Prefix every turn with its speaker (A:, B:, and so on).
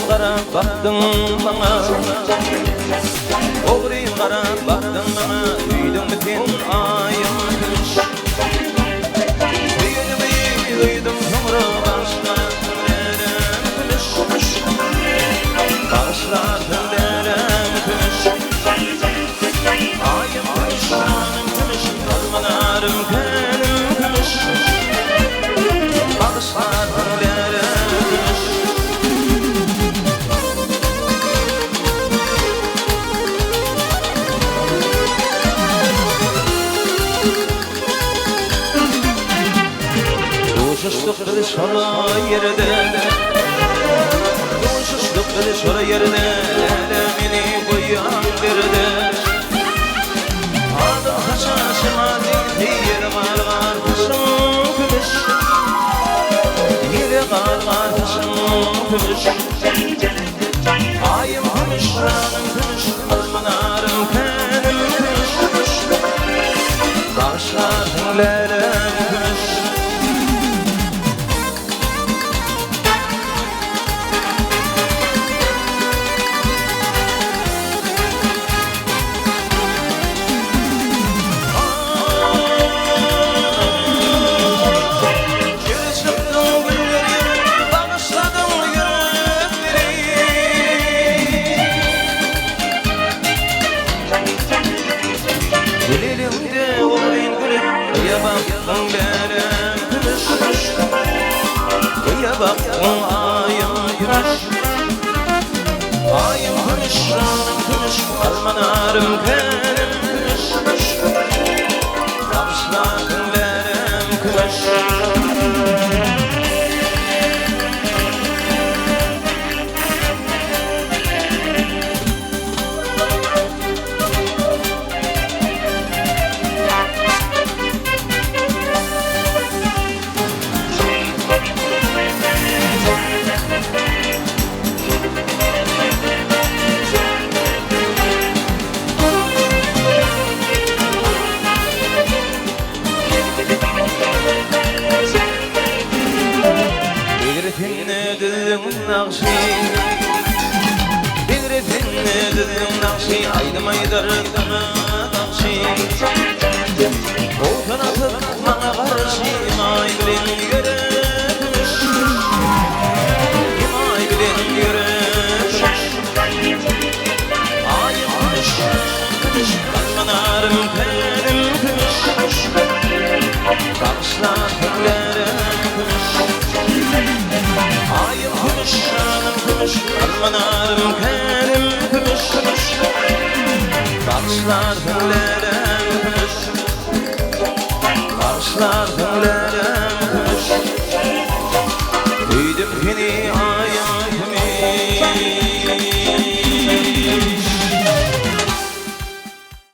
A: qarab baktın bana, oğrayıp qarab baktın bana, üydün bütün ayım kış. Duydum sonra başka tülerim kış, başlar tülerim kış. Ayım kış, canım kış, kalmanarım kenim kış, başlar tülerim kış. Uçuştuk bir şola yerde, uçuştuk bir şola yerde, elemini koyan birde. Adım kaçaşıma değil, var taşım kümüş, yeri var taşım kümüş. Ayım kümüş, ranım kümüş, kalmanarım kenim kümüş, başlar tülerim kümüş. Elimde oyun gülüp kıya baktın benim gümüş, kıya baktın ayım gümüş. Ayım gümüş, ranım gümüş, kalmanarım kenim gümüş, kapışladın benim gümüş. Begretinne düzüm nakşi, begretinne düzüm nakşi, aydım aydardım nakşi. Oltan atıp bana karşı imay bilin yürümüş, imay bilin yürümüş. Ayım kümüş, kümüş, kalmanarım kenim kümüş, bakışlar tülerim kümüş. Ayım kümüş, ranım kümüş, kalmanarım kenim kümüş, bakışlar tülerim kümüş, bakışlar tülerim.